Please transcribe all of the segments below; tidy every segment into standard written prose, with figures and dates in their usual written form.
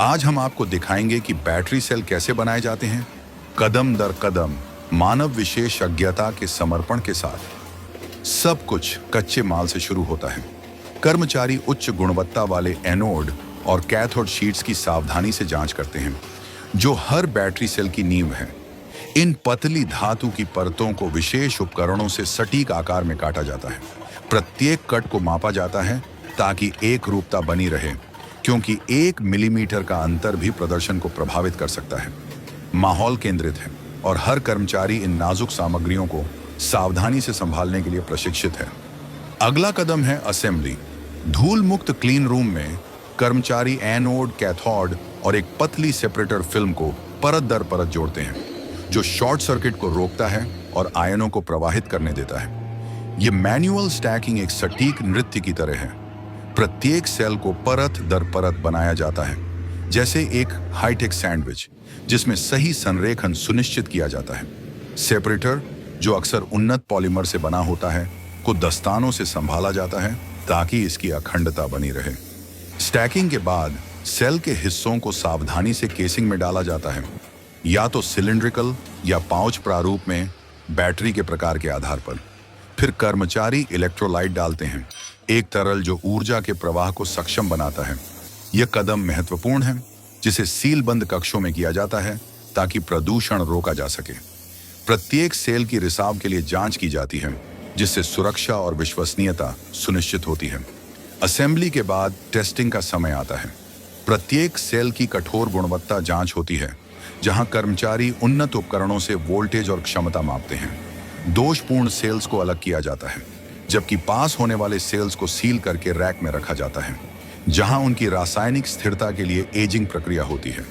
आज हम आपको दिखाएंगे कि बैटरी सेल कैसे बनाए जाते हैं, कदम दर कदम मानव विशेषज्ञता के समर्पण के साथ। सब कुछ कच्चे माल से शुरू होता है। कर्मचारी उच्च गुणवत्ता वाले एनोड और कैथोड शीट्स की सावधानी से जांच करते हैं, जो हर बैटरी सेल की नींव है। इन पतली धातु की परतों को विशेष उपकरणों से सटीक आकार में काटा जाता है। प्रत्येक कट को मापा जाता है ताकि एक रूपता बनी रहे, क्योंकि 1 मिलीमीटर का अंतर भी प्रदर्शन को प्रभावित कर सकता है। माहौल केंद्रित है और हर कर्मचारी इन नाजुक सामग्रियों को सावधानी से संभालने के लिए प्रशिक्षित है। अगला कदम है असेंबली। धूल मुक्त क्लीन रूम में कर्मचारी एनोड, कैथोड और एक पतली सेपरेटर फिल्म को परत दर परत जोड़ते हैं, जो शॉर्ट सर्किट को रोकता है और आयनों को प्रवाहित करने देता है। यह मैनुअल स्टैकिंग एक सटीक नृत्य की तरह है। प्रत्येक सेल को परत दर परत बनाया जाता है, जैसे एक हाईटेक सैंडविच, जिसमें सही संरेखन सुनिश्चित किया जाता है। सेपरेटर, जो अक्सर उन्नत पॉलीमर से बना होता है, को दस्तानों से संभाला जाता है ताकि इसकी अखंडता बनी रहे। स्टैकिंग के बाद सेल के हिस्सों को सावधानी से केसिंग में डाला जाता है, या तो सिलिंड्रिकल या पाउच प्रारूप में, बैटरी के प्रकार के आधार पर। फिर कर्मचारी इलेक्ट्रोलाइट डालते हैं, एक तरल जो ऊर्जा के प्रवाह को सक्षम बनाता है। यह कदम महत्वपूर्ण है, जिसे सील बंद कक्षों में किया जाता है ताकि प्रदूषण रोका जा सके। प्रत्येक सेल की रिसाव के लिए जांच की जाती है, जिससे सुरक्षा और विश्वसनीयता सुनिश्चित होती है। असेंबली के बाद टेस्टिंग का समय आता है। प्रत्येक सेल की कठोर गुणवत्ता जांच होती है, जहां कर्मचारी उन्नत उपकरणों से वोल्टेज और क्षमता मापते हैं। दोषपूर्ण सेल्स को अलग किया जाता है, जबकि पास होने वाले सेल्स को सील करके रैक में रखा जाता है, जहां उनकी रासायनिक स्थिरता के लिए एजिंग प्रक्रिया होती है।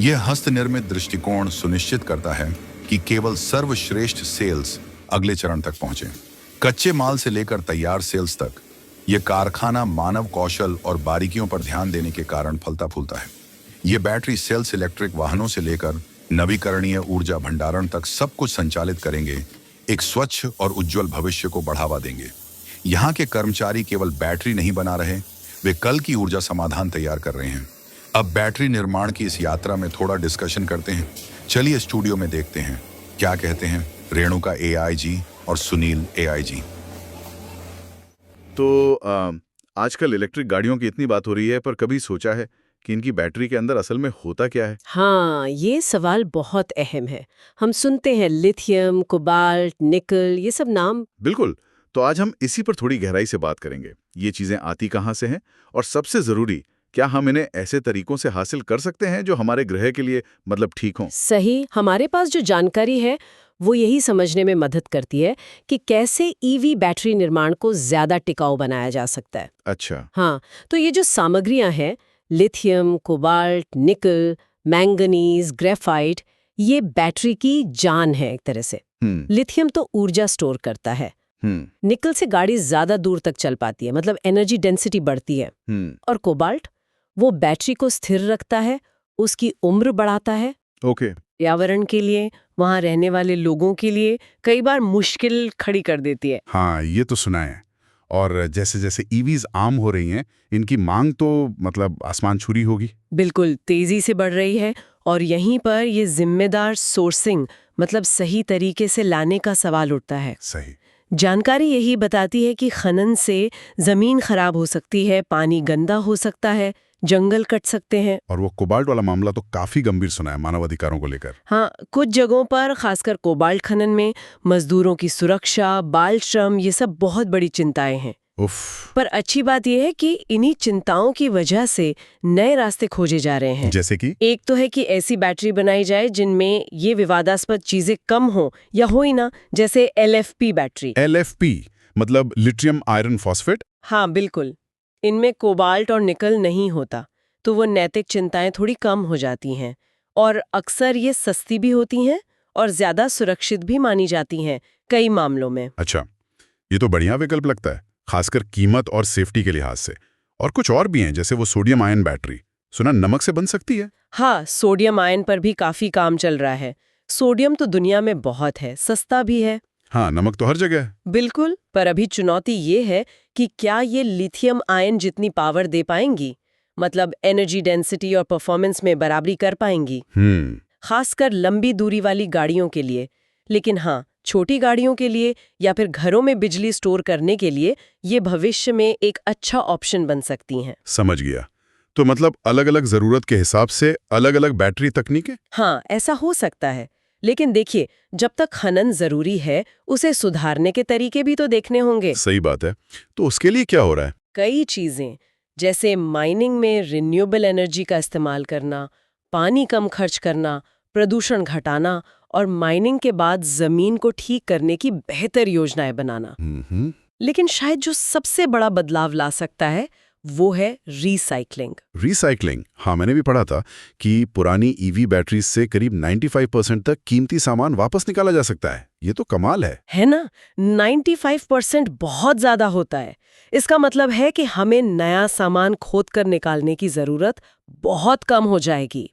यह हस्तनिर्मित दृष्टिकोण सुनिश्चित करता है कि केवल सर्वश्रेष्ठ सेल्स अगले चरण तक पहुंचे। कच्चे माल से लेकर तैयार सेल्स तक, यह कारखाना मानव कौशल और बारीकियों पर ध्यान देने के कारण फलता फूलता है। यह बैटरी सेल्स इलेक्ट्रिक वाहनों से लेकर नवीकरणीय ऊर्जा भंडारण तक सब कुछ संचालित करेंगे, एक स्वच्छ और उज्जवल भविष्य को बढ़ावा देंगे। यहाँ के कर्मचारी केवल बैटरी नहीं बना रहे, वे कल की ऊर्जा समाधान तैयार कर रहे हैं। अब बैटरी निर्माण की इस यात्रा में थोड़ा डिस्कशन करते हैं। चलिए स्टूडियो में देखते हैं क्या कहते हैं रेणुका एआईजी और सुनील एआईजी। तो आजकल इलेक्ट्रिक गाड़ियों की इतनी बात हो रही है, पर कभी सोचा है कि इनकी बैटरी के अंदर असल में होता क्या है? हाँ, ये सवाल बहुत अहम है। हम सुनते हैं लिथियम, कोबाल्ट, निकल, ये सब नाम। बिल्कुल। तो आज हम इसी पर थोड़ी गहराई से बात करेंगे। ये चीजें आती कहाँ से हैं, और सबसे जरूरी, क्या हम इन्हें ऐसे तरीकों से हासिल कर सकते हैं जो हमारे ग्रह के लिए ठीक हों? सही, हमारे पास जो जानकारी है वो यही समझने में मदद करती है कि कैसे ईवी बैटरी निर्माण को ज्यादा टिकाऊ बनाया जा सकता है। अच्छा। हाँ, तो ये जो सामग्रियां हैं, लिथियम, कोबाल्ट, निकल, मैंगनीज, ग्रेफाइट, ये बैटरी की जान है एक तरह से। लिथियम तो ऊर्जा स्टोर करता है। निकल से गाड़ी ज्यादा दूर तक चल पाती है, मतलब एनर्जी डेंसिटी बढ़ती है। और कोबाल्ट, वो बैटरी को स्थिर रखता है, उसकी उम्र बढ़ाता है। ओके। पर्यावरण के लिए, वहां रहने वाले लोगों के लिए कई बार मुश्किल खड़ी कर देती है। हाँ, ये तो सुना है। और जैसे जैसे ईवीज आम हो रही हैं, इनकी मांग तो आसमान छूरी होगी। बिल्कुल, तेजी से बढ़ रही है। और यहीं पर ये जिम्मेदार सोर्सिंग, सही तरीके से लाने का सवाल उठता है। सही। जानकारी यही बताती है कि खनन से जमीन खराब हो सकती है, पानी गंदा हो सकता है, जंगल कट सकते हैं। और वो कोबाल्ट वाला मामला तो काफी गंभीर सुना है मानवाधिकारों को लेकर। हाँ, कुछ जगहों पर, खासकर कोबाल्ट खनन में, मजदूरों की सुरक्षा, बाल श्रम, ये सब बहुत बड़ी चिंताएं हैं। उफ। पर अच्छी बात यह है कि इन्हीं चिंताओं की वजह से नए रास्ते खोजे जा रहे हैं। जैसे कि? एक तो है कि ऐसी बैटरी बनाई जाए जिनमें ये विवादास्पद चीजें कम हो या हो ही ना, जैसे LFP बैटरी। LFP मतलब लिथियम आयरन फॉस्फेट? हाँ, बिल्कुल। इनमें कोबाल्ट और निकल नहीं होता, तो वो नैतिक चिंताएं थोड़ी कम हो जाती हैं। और अक्सर ये सस्ती भी होती हैं और ज्यादा सुरक्षित भी मानी जाती हैं कई मामलों में। अच्छा, ये तो बढ़िया विकल्प लगता है, खासकर कीमत और सेफ्टी के लिहाज से। और कुछ और भी हैं, जैसे वो सोडियम आयन बैटरी, सुना नमक से बन सकती है। हाँ, सोडियम आयन पर भी काफी काम चल रहा है। सोडियम तो दुनिया में बहुत है, सस्ता भी है। हाँ, नमक तो हर जगह है। बिल्कुल, पर अभी चुनौती ये है कि क्या ये लिथियम आयन जितनी पावर दे पाएंगी। मतलब एनर्जी डेंसिटी और परफॉर्मेंस में बराबरी कर पाएंगी, खासकर लंबी दूरी वाली गाड़ियों के लिए। लेकिन हाँ, छोटी गाड़ियों के लिए या फिर घरों में बिजली स्टोर करने के लिए ये भविष्य में एक अच्छा ऑप्शन बन सकती हैं। समझ गया। तो मतलब अलग-अलग जरूरत के हिसाब से अलग-अलग बैटरी तकनीकें? हाँ, ऐसा हो सकता है। लेकिन देखिए, जब तक खनन जरूरी है, उसे सुधारने के तरीके भी तो देखने होंगे। सही बात है। तो उसके लिए क्या हो रहा है? कई चीजें, जैसे माइनिंग में रिन्यूएबल एनर्जी का इस्तेमाल करना, पानी कम खर्च करना, प्रदूषण घटाना और माइनिंग के बाद जमीन को ठीक करने की बेहतर योजनाएं बनाना। लेकिन शायद जो सबसे बड़ा बदलाव ला सकता है वो है रिसाइकलिंग। रिसाइकलिंग, हाँ मैंने भी पढ़ा था कि पुरानी ईवी बैटरीज से करीब 95% तक कीमती सामान वापस निकाला जा सकता है। ये तो कमाल है ना? 95% बहुत ज्यादा होता है। इसका मतलब है कि हमें नया सामान खोद कर निकालने की जरूरत बहुत कम हो जाएगी।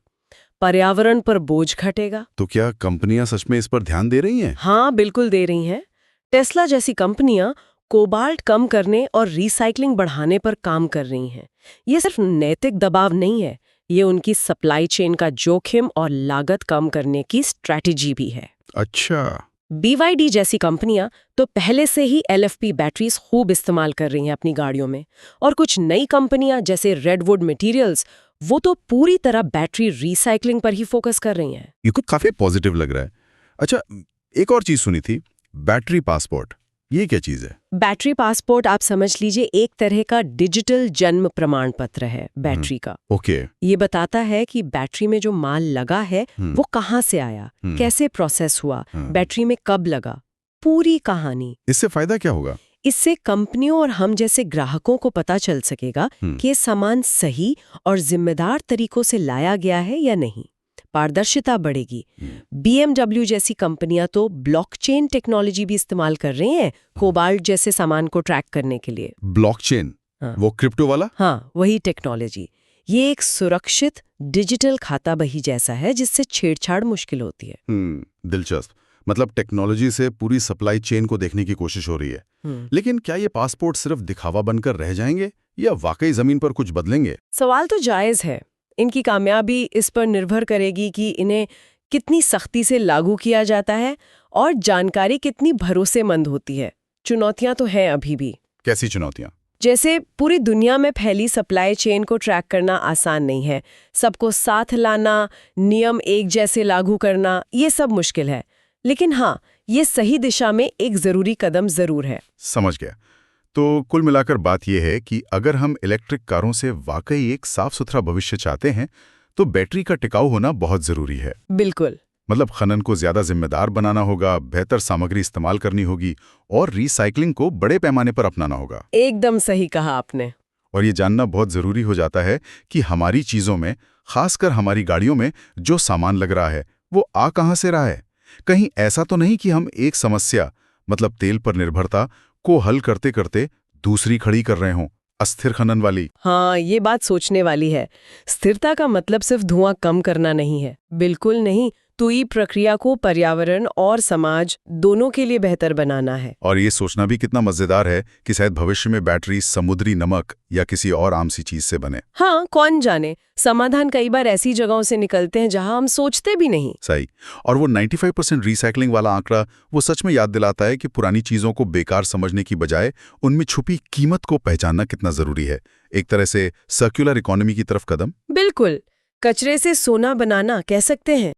पर्यावरण पर बोझ घटेगा। तो क्या कंपनियां सच में इस पर ध्यान दे रही हैं? हाँ, बिल्कुल दे रही हैं। टेस्ला जैसी कंपनियां कोबाल्ट कम करने और रिसाइकलिंग बढ़ाने पर काम कर रही हैं। ये सिर्फ नैतिक दबाव नहीं है, ये उनकी सप्लाई चेन का जोखिम और लागत कम करने की स्ट्रैटेजी भी है। अच्छा। BYD जैसी कंपनियां तो पहले से ही LFP बैटरीज खूब इस्तेमाल कर रही हैं अपनी गाड़ियों में, और कुछ नई कंपनियां जैसे रेडवुड मटेरियल्स, वो तो पूरी तरह बैटरी रिसाइकलिंग पर ही फोकस कर रही हैं। ये तो काफी पॉजिटिव लग रहा है। अच्छा, एक और चीज सुनी थी, बैटरी पासपोर्ट। ये क्या चीज है? बैटरी पासपोर्ट आप समझ लीजिए एक तरह का डिजिटल जन्म प्रमाण पत्र है बैटरी का। ओके। ये बताता है कि बैटरी में जो माल लगा है वो कहाँ से आया, कैसे प्रोसेस हुआ, बैटरी में कब लगा, पूरी कहानी। इससे फायदा क्या होगा? इससे कंपनियों और हम जैसे ग्राहकों को पता चल सकेगा कि ये सामान सही और जिम्मेदार तरीकों से लाया गया है या नहीं। पारदर्शिता बढ़ेगी। BMW जैसी कंपनियां तो ब्लॉकचेन टेक्नोलॉजी भी इस्तेमाल कर रही हैं कोबाल्ट जैसे सामान को ट्रैक करने के लिए। ब्लॉकचेन? हाँ। वो क्रिप्टो वाला? हाँ, वही टेक्नोलॉजी। ये एक सुरक्षित डिजिटल खाता बही जैसा है जिससे छेड़छाड़ मुश्किल होती है। दिलचस्प। मतलब टेक्नोलॉजी से पूरी सप्लाई चेन को देखने की कोशिश हो रही है। लेकिन क्या ये पासपोर्ट सिर्फ दिखावा बनकर रह जाएंगे या वाकई जमीन पर कुछ बदलेंगे? सवाल तो जायज है। इनकी कामयाबी इस पर निर्भर करेगी कि इन्हें कितनी सख्ती से लागू किया जाता है और जानकारी कितनी भरोसेमंद होती है। चुनौतियां तो हैं अभी भी। कैसी चुनौतियां? जैसे पूरी दुनिया में फैली सप्लाई चेन को ट्रैक करना आसान नहीं है। सबको साथ लाना, नियम एक जैसे लागू करना, ये सब मुश्किल है। लेकिन हाँ, ये सही दिशा में एक जरूरी कदम जरूर है। समझ गया। तो कुल मिलाकर बात यह है कि अगर हम इलेक्ट्रिक कारों से वाकई एक साफ सुथरा भविष्य चाहते हैं तो बैटरी का टिकाऊ होना बहुत जरूरी है। बिल्कुल। मतलब खनन को ज्यादा जिम्मेदार बनाना होगा, बेहतर सामग्री इस्तेमाल करनी होगी और रिसाइकलिंग को बड़े पैमाने पर अपनाना होगा। एकदम सही कहा आपने। और ये जानना बहुत जरूरी हो जाता है कि हमारी चीजों में, खासकर हमारी गाड़ियों में जो सामान लग रहा है वो आ कहां से रहा है। कहीं ऐसा तो नहीं कि हम एक समस्या, मतलब तेल पर निर्भरता को हल करते करते दूसरी खड़ी कर रहे हों, अस्थिर खनन वाली। हाँ, ये बात सोचने वाली है। स्थिरता का मतलब सिर्फ धुआं कम करना नहीं है, बिल्कुल नहीं। तो ये प्रक्रिया को पर्यावरण और समाज दोनों के लिए बेहतर बनाना है। और ये सोचना भी कितना मजेदार है कि शायद भविष्य में बैटरी समुद्री नमक या किसी और आम सी चीज से बने। हाँ, कौन जाने। समाधान कई बार ऐसी जगहों से निकलते हैं जहां हम सोचते भी नहीं। सही। और वो 95% रिसाइकलिंग वाला आंकड़ा वो सच में याद दिलाता है कि पुरानी चीजों को बेकार समझने की बजाय उनमें छुपी कीमत को पहचानना कितना जरूरी है। एक तरह से सर्कुलर इकोनॉमी की तरफ कदम। बिल्कुल, कचरे से सोना बनाना कह सकते हैं।